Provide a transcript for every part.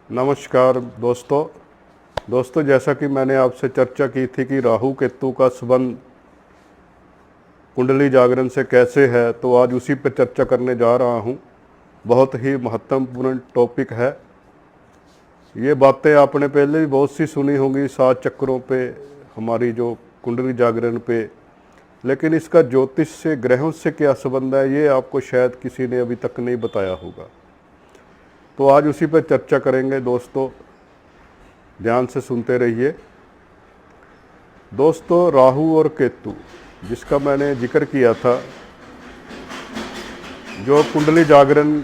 नमस्कार दोस्तों जैसा कि मैंने आपसे चर्चा की थी कि राहु केतु का संबंध कुंडली जागरण से कैसे है, तो आज उसी पर चर्चा करने जा रहा हूं। बहुत ही महत्वपूर्ण टॉपिक है। ये बातें आपने पहले भी बहुत सी सुनी होंगी 7 चक्रों पे, हमारी जो कुंडली जागरण पे, लेकिन इसका ज्योतिष से, ग्रहों से क्या संबंध है, ये आपको शायद किसी ने अभी तक नहीं बताया होगा। तो आज उसी पर चर्चा करेंगे दोस्तों, ध्यान से सुनते रहिए। दोस्तों, राहु और केतु जिसका मैंने जिक्र किया था, जो कुंडली जागरण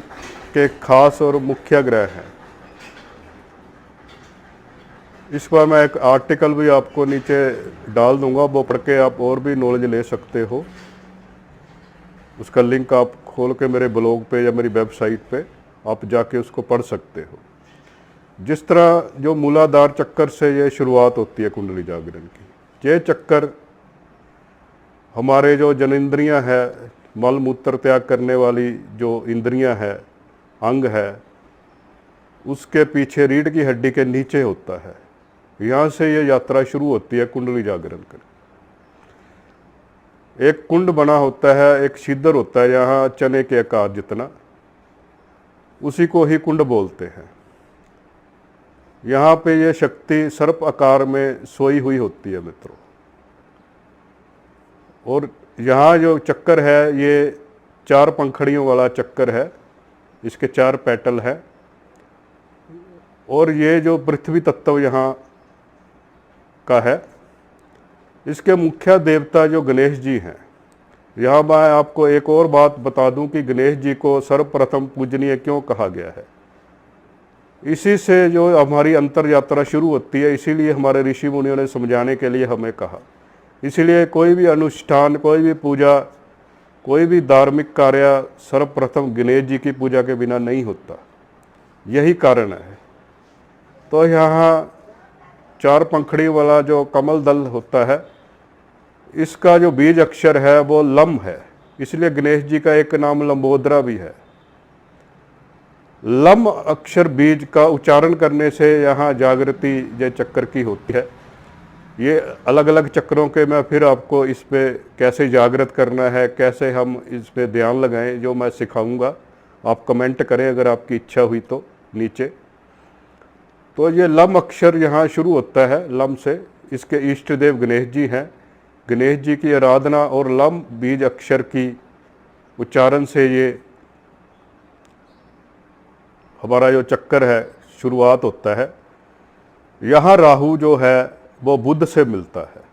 के खास और मुख्य ग्रह हैं, इस पर मैं एक आर्टिकल भी आपको नीचे डाल दूंगा, वो पढ़ के आप और भी नॉलेज ले सकते हो। उसका लिंक आप खोल के मेरे ब्लॉग पे या मेरी वेबसाइट पे आप जाके उसको पढ़ सकते हो। जिस तरह जो मूलाधार चक्कर से ये शुरुआत होती है कुंडली जागरण की, ये चक्कर हमारे जो जनेंद्रियां है, मल मूत्र त्याग करने वाली जो इंद्रियां है, अंग है, उसके पीछे रीढ़ की हड्डी के नीचे होता है। यहाँ से ये यात्रा शुरू होती है कुंडली जागरण कर। एक कुंड बना होता है, एक छिद्र होता है यहाँ चने के आकार जितना, उसी को ही कुंड बोलते हैं। यहाँ पे ये शक्ति सर्प आकार में सोई हुई होती है मित्रों। और यहाँ जो चक्कर है, ये 4 पंखड़ियों वाला चक्कर है, इसके 4 पेटल है। और ये जो पृथ्वी तत्व यहाँ का है, इसके मुख्य देवता जो गणेश जी हैं। यहाँ मैं आपको एक और बात बता दूं कि गणेश जी को सर्वप्रथम पूजनीय क्यों कहा गया है। इसी से जो हमारी अंतर यात्रा शुरू होती है, इसीलिए हमारे ऋषि मुनियों ने समझाने के लिए हमें कहा। इसीलिए कोई भी अनुष्ठान, कोई भी पूजा, कोई भी धार्मिक कार्य सर्वप्रथम गणेश जी की पूजा के बिना नहीं होता। यही कारण है। तो यहाँ 4 पंखड़ी वाला जो कमल दल होता है, इसका जो बीज अक्षर है वो लम है, इसलिए गणेश जी का एक नाम लंबोदरा भी है। लम अक्षर बीज का उच्चारण करने से यहाँ जागृति जय चक्कर की होती है। ये अलग अलग चक्रों के मैं फिर आपको इस पे कैसे जागृत करना है, कैसे हम इस पे ध्यान लगाएं, जो मैं सिखाऊंगा। आप कमेंट करें अगर आपकी इच्छा हुई तो नीचे। तो ये लम अक्षर यहाँ शुरू होता है, लम से। इसके इष्ट देव गणेश जी हैं। गणेश जी की आराधना और लम बीज अक्षर की उच्चारण से ये हमारा जो चक्कर है शुरुआत होता है। यहाँ राहु जो है वो बुध से मिलता है।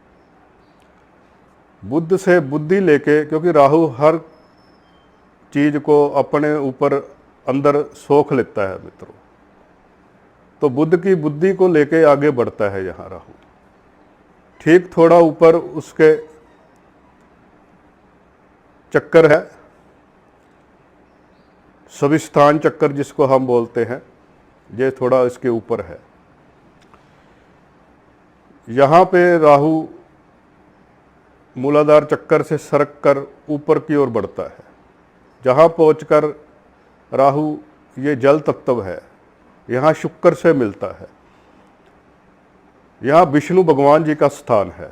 बुध से बुद्धि लेके, क्योंकि राहु हर चीज को अपने ऊपर अंदर सोख लेता है मित्रों, तो बुध की बुद्धि को लेके आगे बढ़ता है यहाँ राहु। ठीक थोड़ा ऊपर उसके चक्कर है सविस्थान चक्कर, जिसको हम बोलते हैं। ये थोड़ा इसके ऊपर है। यहाँ पे राहु मूलाधार चक्कर से सरक कर ऊपर की ओर बढ़ता है। जहाँ पहुंचकर राहु ये जल तत्व है, यहाँ शुक्र से मिलता है। यहाँ विष्णु भगवान जी का स्थान है।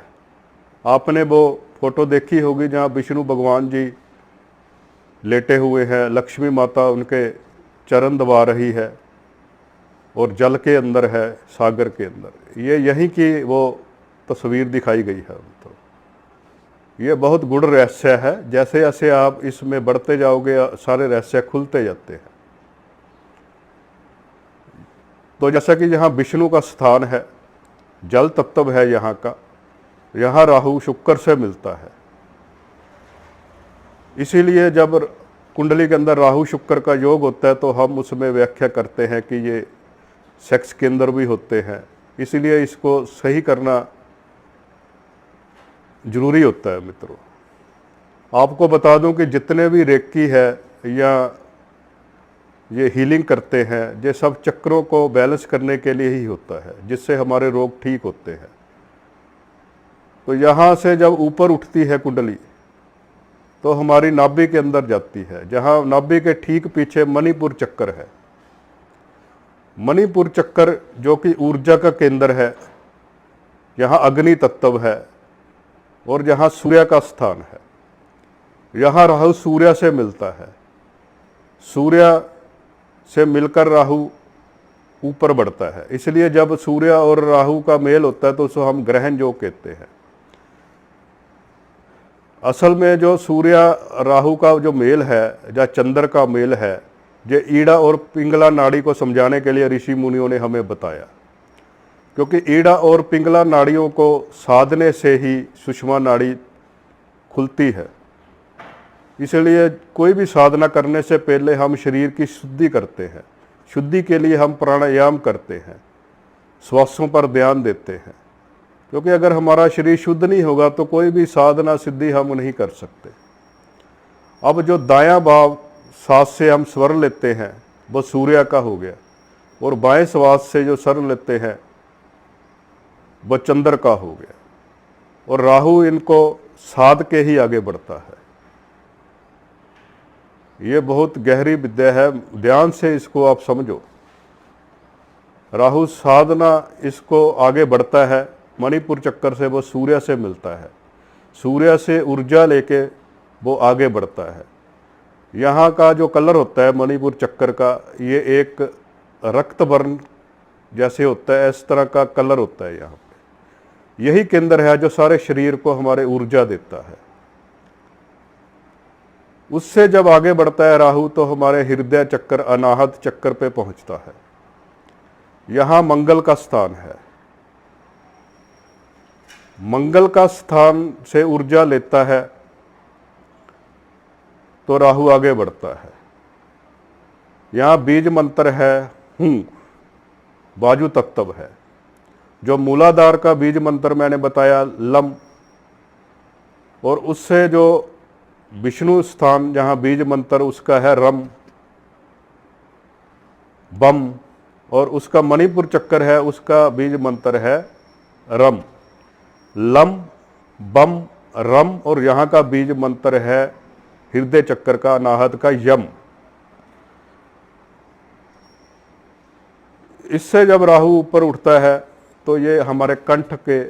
आपने वो फोटो देखी होगी जहाँ विष्णु भगवान जी लेटे हुए हैं, लक्ष्मी माता उनके चरण दबा रही है और जल के अंदर है, सागर के अंदर। ये यहीं की वो तस्वीर दिखाई गई है। तो ये बहुत गूढ़ रहस्य है। जैसे जैसे आप इसमें बढ़ते जाओगे, सारे रहस्य खुलते जाते हैं। तो जैसा कि यहाँ विष्णु का स्थान है, जल तत्व है यहाँ का, यहाँ राहु शुक्र से मिलता है। इसीलिए जब कुंडली के अंदर राहु शुक्र का योग होता है तो हम उसमें व्याख्या करते हैं कि ये सेक्स के अंदर भी होते हैं। इसीलिए इसको सही करना जरूरी होता है मित्रों। आपको बता दूं कि जितने भी रेकी है या ये हीलिंग करते हैं, ये सब चक्रों को बैलेंस करने के लिए ही होता है, जिससे हमारे रोग ठीक होते हैं। तो यहाँ से जब ऊपर उठती है कुंडली, तो हमारी नाभि के अंदर जाती है, जहाँ नाभि के ठीक पीछे मणिपुर चक्कर है। मणिपुर चक्कर जो कि ऊर्जा का केंद्र है, यहाँ अग्नि तत्व है और जहाँ सूर्य का स्थान है। यहाँ राहु सूर्य से मिलता है, सूर्य से मिलकर राहु ऊपर बढ़ता है, इसलिए जब सूर्य और राहु का मेल होता है तो उसको हम ग्रहण योग कहते हैं। असल में जो सूर्य राहु का जो मेल है या चंद्र का मेल है, ये ईड़ा और पिंगला नाड़ी को समझाने के लिए ऋषि मुनियों ने हमें बताया, क्योंकि ईड़ा और पिंगला नाड़ियों को साधने से ही सुषमा नाड़ी खुलती है। इसलिए कोई भी साधना करने से पहले हम शरीर की शुद्धि करते हैं। शुद्धि के लिए हम प्राणायाम करते हैं, श्वासों पर ध्यान देते हैं, क्योंकि अगर हमारा शरीर शुद्ध नहीं होगा तो कोई भी साधना सिद्धि हम नहीं कर सकते। अब जो दायां भाव सांस से हम स्वर लेते हैं वो सूर्य का हो गया, और बाएं श्वास से जो स्वर लेते हैं वो चंद्र का हो गया, और राहु इनको साध के ही आगे बढ़ता है। ये बहुत गहरी विद्या है, ध्यान से इसको आप समझो। राहु साधना इसको आगे बढ़ता है, मणिपुर चक्कर से वो सूर्य से मिलता है, सूर्य से ऊर्जा लेके वो आगे बढ़ता है। यहाँ का जो कलर होता है मणिपुर चक्कर का, ये एक रक्त वर्ण जैसे होता है, इस तरह का कलर होता है। यहाँ पे यही केंद्र है जो सारे शरीर को हमारे ऊर्जा देता है। उससे जब आगे बढ़ता है राहु तो हमारे हृदय चक्कर अनाहत चक्कर पे पहुंचता है। यहाँ मंगल का स्थान है, मंगल का स्थान से ऊर्जा लेता है तो राहु आगे बढ़ता है। यहाँ बीज मंत्र है हूं, वायु तत्व है। जो मूलाधार का बीज मंत्र मैंने बताया लम, और उससे जो विष्णु स्थान जहाँ बीज मंत्र उसका है रम बम, और उसका मणिपुर चक्कर है उसका बीज मंत्र है रम। लम बम रम, और यहाँ का बीज मंत्र है हृदय चक्कर का अनाहत का यम। इससे जब राहु ऊपर उठता है तो ये हमारे कंठ के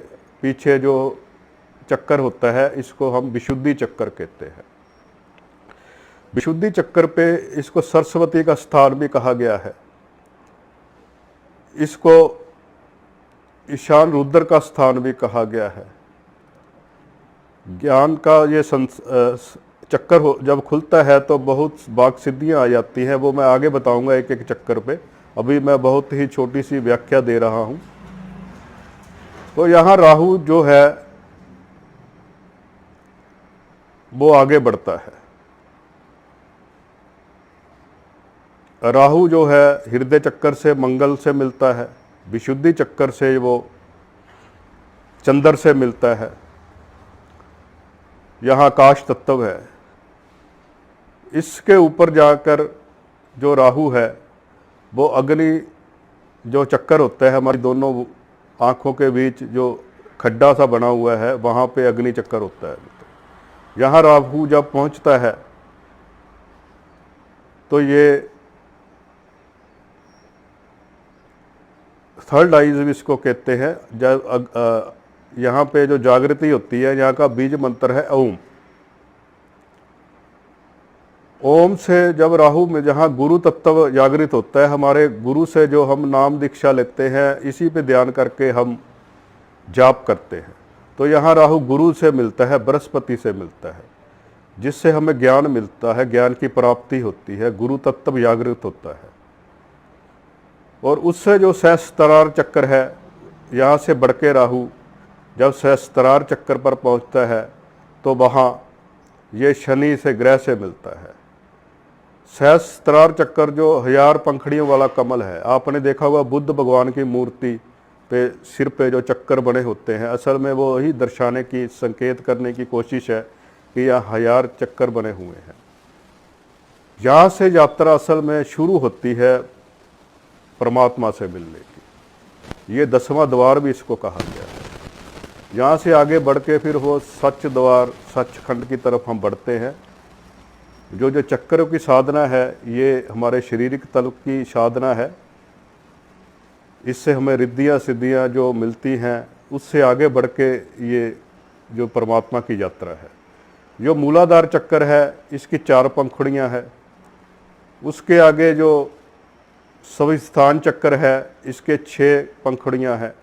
पीछे जो चक्कर होता है इसको हम विशुद्धि चक्कर कहते हैं। विशुद्धि चक्कर पे इसको सरस्वती का स्थान भी कहा गया है, इसको ईशान रुद्र का स्थान भी कहा गया है। ज्ञान का ये चक्कर जब खुलता है तो बहुत बाग सिद्धियां आ जाती हैं, वो मैं आगे बताऊंगा एक एक चक्कर पे। अभी मैं बहुत ही छोटी सी व्याख्या दे रहा हूं। तो यहाँ राहु जो है वो आगे बढ़ता है। राहु जो है हृदय चक्कर से मंगल से मिलता है, विशुद्धि चक्कर से वो चंद्र से मिलता है। यहाँ आकाश तत्व है। इसके ऊपर जाकर जो राहु है वो अग्नि जो चक्कर होता है, हमारी दोनों आँखों के बीच जो खड्डा सा बना हुआ है वहाँ पे अग्नि चक्कर होता है। यहाँ राहु जब पहुँचता है तो ये थर्ड आइज भी इसको कहते हैं। जब यहाँ पे जो जागृति होती है, यहाँ का बीज मंत्र है ओम। ओम से जब राहु में जहाँ गुरु तत्व जागृत होता है, हमारे गुरु से जो हम नाम दीक्षा लेते हैं इसी पे ध्यान करके हम जाप करते हैं, तो यहाँ राहु गुरु से मिलता है, बृहस्पति से मिलता है, जिससे हमें ज्ञान मिलता है, ज्ञान की प्राप्ति होती है, गुरु तत्व जागृत होता है। और उससे जो सहस्त्रार चक्कर है, यहाँ से बढ़ के राहु जब सहस्त्रार चक्कर पर पहुँचता है तो वहाँ ये शनि से ग्रह से मिलता है। सहस्त्रार चक्कर जो 1000 पंखड़ियों वाला कमल है, आपने देखा होगा बुद्ध भगवान की मूर्ति पे सिर पे जो चक्कर बने होते हैं, असल में वो ही दर्शाने की, संकेत करने की कोशिश है कि यहाँ 1000 चक्कर बने हुए हैं। यहाँ से यात्रा असल में शुरू होती है परमात्मा से मिलने की। ये 10वां द्वार भी इसको कहा गया है। यहाँ से आगे बढ़ के फिर वो सच द्वार, सचखंड की तरफ हम बढ़ते हैं। जो चक्करों की साधना है ये हमारे शारीरिक तल की साधना है। इससे हमें रिद्धियाँ सिद्धियाँ जो मिलती हैं, उससे आगे बढ़ के ये जो परमात्मा की यात्रा है। जो मूलाधार चक्कर है, इसकी 4 पंखुड़ियाँ हैं। उसके आगे जो स्वाधिष्ठान चक्कर है, इसके 6 पंखुड़ियाँ हैं।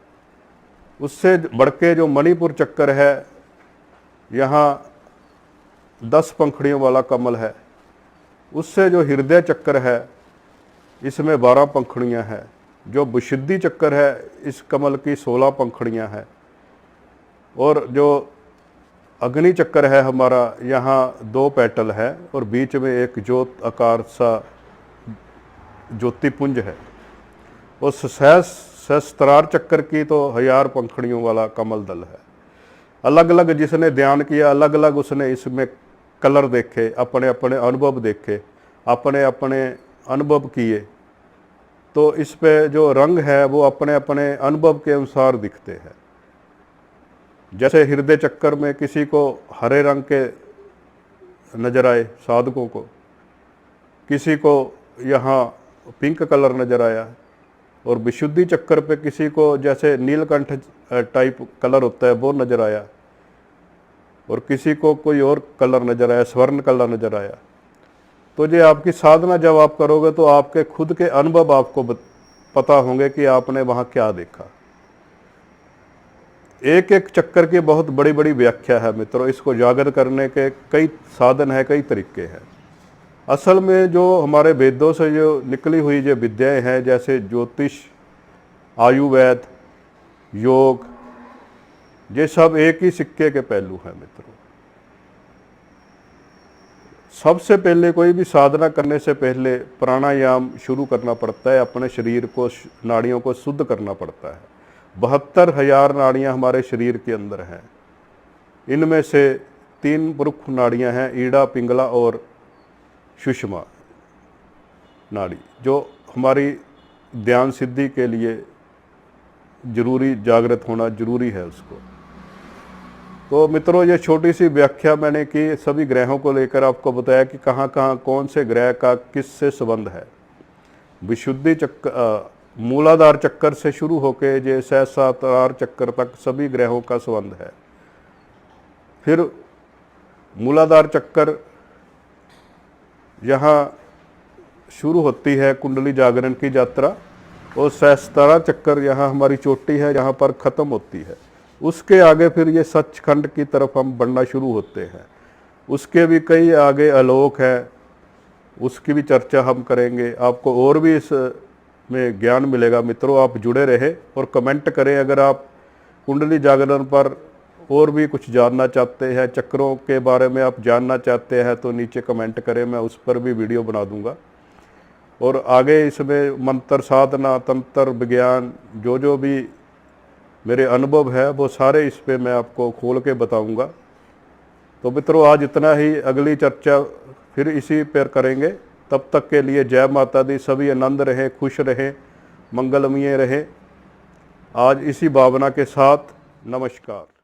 उससे बढ़ के जो मणिपुर चक्कर है, यहाँ 10 पंखुड़ियों वाला कमल है। उससे जो हृदय चक्कर है, इसमें 12 पंखुड़ियाँ हैं। जो विशुद्धि चक्कर है, इस कमल की 16 पंखुड़ियाँ हैं। और जो अग्नि चक्कर है हमारा, यहाँ 2 पेटल है और बीच में एक ज्योत आकार सा ज्योतिपुंज है। और सहस्त्रार चक्कर की तो 1000 पंखुड़ियों वाला कमल दल है। अलग अलग जिसने ध्यान किया, अलग अलग उसने इसमें कलर देखे, अपने अपने अनुभव देखे, अपने अपने अनुभव किए, तो इस पे जो रंग है वो अपने अपने अनुभव के अनुसार दिखते हैं। जैसे हृदय चक्कर में किसी को हरे रंग के नजर आए साधकों को, किसी को यहाँ पिंक कलर नजर आया, और विशुद्धि चक्कर पे किसी को जैसे नीलकंठ टाइप कलर होता है वो नजर आया, और किसी को कोई और कलर नजर आया, स्वर्ण कलर नजर आया। तो ये आपकी साधना जब आप करोगे तो आपके खुद के अनुभव आपको पता होंगे कि आपने वहाँ क्या देखा। एक एक चक्कर की बहुत बड़ी बड़ी व्याख्या है मित्रों। इसको जागृत करने के कई साधन है, कई तरीके हैं। असल में जो हमारे वेदों से जो निकली हुई जो विद्याएं हैं, जैसे ज्योतिष, आयुर्वेद, योग, ये सब एक ही सिक्के के पहलू हैं मित्रों। सबसे पहले कोई भी साधना करने से पहले प्राणायाम शुरू करना पड़ता है। अपने शरीर को, नाड़ियों को शुद्ध करना पड़ता है। 72,000 नाड़ियाँ हमारे शरीर के अंदर हैं। इनमें से 3 प्रमुख नाड़ियाँ हैं, ईड़ा, पिंगला और सुषमा नाड़ी, जो हमारी ध्यान सिद्धि के लिए जरूरी, जागृत होना जरूरी है उसको। तो मित्रों, ये छोटी सी व्याख्या मैंने की, सभी ग्रहों को लेकर आपको बताया कि कहाँ कहाँ कौन से ग्रह का किससे संबंध है। विशुद्धि चक्कर, मूलाधार चक्कर से शुरू होकर जो सहस्त्रार चक्कर तक सभी ग्रहों का संबंध है। फिर मूलाधार चक्कर यहाँ शुरू होती है कुंडली जागरण की यात्रा, और सहस्त्रार चक्कर यहाँ हमारी चोटी है, यहाँ पर ख़त्म होती है। उसके आगे फिर ये सचखंड की तरफ हम बढ़ना शुरू होते हैं। उसके भी कई आगे आलोक है, उसकी भी चर्चा हम करेंगे। आपको और भी इस में ज्ञान मिलेगा मित्रों। आप जुड़े रहे और कमेंट करें। अगर आप कुंडली जागरण पर और भी कुछ जानना चाहते हैं, चक्रों के बारे में आप जानना चाहते हैं, तो नीचे कमेंट करें, मैं उस पर भी वीडियो बना दूंगा। और आगे इसमें मंत्र साधना, तंत्र विज्ञान, जो भी मेरे अनुभव है वो सारे इस पे मैं आपको खोल के बताऊंगा। तो मित्रों, आज इतना ही। अगली चर्चा फिर इसी पर करेंगे। तब तक के लिए जय माता दी। सभी आनंद रहें, खुश रहें, मंगलमय रहें। आज इसी भावना के साथ नमस्कार।